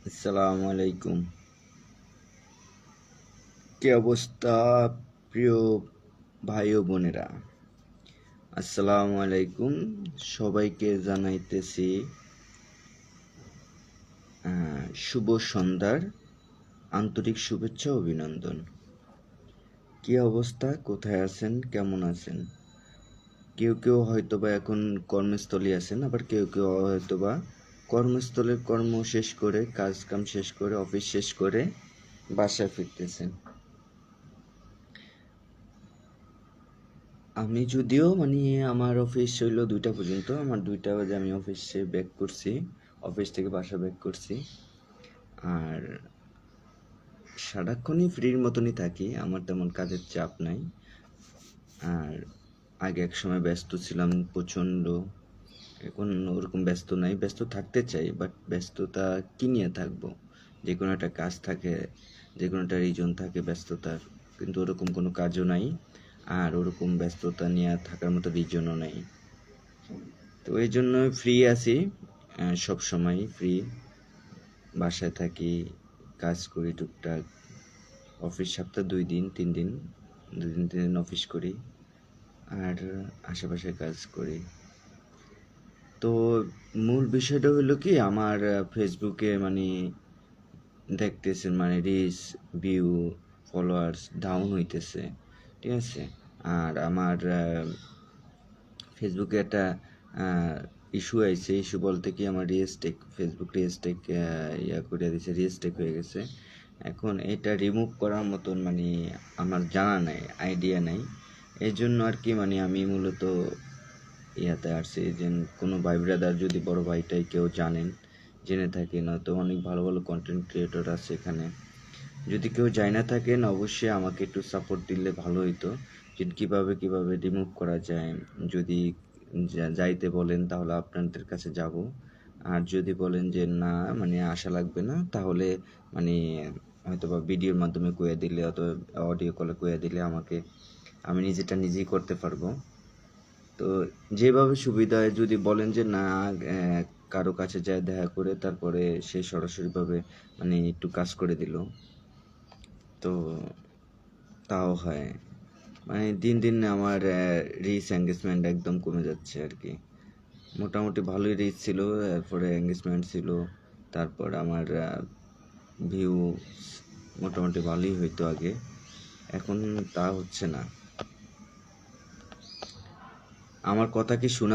আসসালামু আলাইকুম। কি অবস্থা প্রিয় ভাই ও বোনেরা? আসসালামু আলাইকুম। সবাইকে জানাইতেছি শুভ সন্ধ্যার আন্তরিক শুভেচ্ছা ও অভিনন্দন। কি অবস্থা, কোথায় আছেন, কেমন আছেন? কেউ কেউ হয়তোবা এখন কর্মস্থলে আছেন, আবার কেউ কেউ হয়তোবা কর্মস্থলের কর্ম শেষ করে, কাজ কাম শেষ করে, অফিস শেষ করে বাসায় ফিরতেছেন। আমি যদিও আমার অফিস হইলো 2টা পর্যন্ত। আমার 2টা বাজে আমি অফিসে ব্যাক করছি, অফিস থেকে বাসা ব্যাক করছি। আর সারাক্ষণই ফ্রির মতনই থাকি, আমার তেমন কাজের চাপ নাই। আর আগে এক সময় ব্যস্ত ছিলাম প্রচণ্ড, এখন ওরকম ব্যস্ত নাই। ব্যস্ত থাকতে চাই, বাট ব্যস্ততা কি নিয়ে থাকবো? যে কোনো একটা কাজ থাকে, যে কোনো একটা রিজন থাকে ব্যস্ততার, কিন্তু ওরকম কোনো কাজও নাই। আর ওরকম ব্যস্ততা নিয়ে থাকার মতো রিজনও নেই। তো এই জন্য ফ্রি আছি, সব সময় ফ্রি। বাসায় থাকি, কাজ করি টুকটাক। অফিস সপ্তাহে 2 দিন 3 দিন, 2 দিন 3 দিন অফিস করি, আর আশেপাশে কাজ করি। তো মূল বিষয়টা হলো কি, আমার ফেসবুকে দেখতেছেন রিচ, ভিউ, ফলোয়ার্স ডাউন হইতেছে, ঠিক আছে। আর আমার ফেসবুকে একটা ইস্যু আইছে। ইস্যু বলতে কি, আমার রিস্টেক, ফেসবুক রিস্টেক করে দিছে, রিস্টেক হয়ে গেছে। এখন এটা রিমুভ করার মতন আমার জানা নাই, আইডিয়া নাই। এই জন্য আর কি আমি মূলত ইয়াতে আসছি, যে কোনো ভাই ব্রাদার যদি বড় ভাইটাই কেউ জেনে থাকেন, হয়তো অনেক ভালো ভালো কন্টেন্ট ক্রিয়েটর আছে এখানে। যদি কেউ জানা থাকেন, অবশ্যই আমাকে একটু সাপোর্ট দিলে ভালো হইতো, যে কীভাবে রিমুভ করা যায়। যদি যাইতে বলেন তাহলে আপনাদের কাছে যাব, আর যদি বলেন যে না আসা লাগবে না, তাহলে মানে হয়তো বা ভিডিওর মাধ্যমে কয়ে দিলে, অথবা অডিও কলে কয়ে দিলে আমি নিজেই করতে পারবো। তো যেভাবে সুবিধা হয়, যদি বলেন যে না, কারো কাছে যায় দেখা করে তারপরে সে সরাসরিভাবে একটু কাজ করে দিল, তো তাও হয়। দিন দিন আমার রিচ এঙ্গেজমেন্ট একদম কমে যাচ্ছে আর কি। মোটামুটি ভালোই রিচ ছিল, তারপরে এঙ্গেজমেন্ট ছিল, তারপর আমার ভিউ মোটামুটি ভালোই হইতো আগে, এখন তা হচ্ছে না। আমার কথা কি শোনা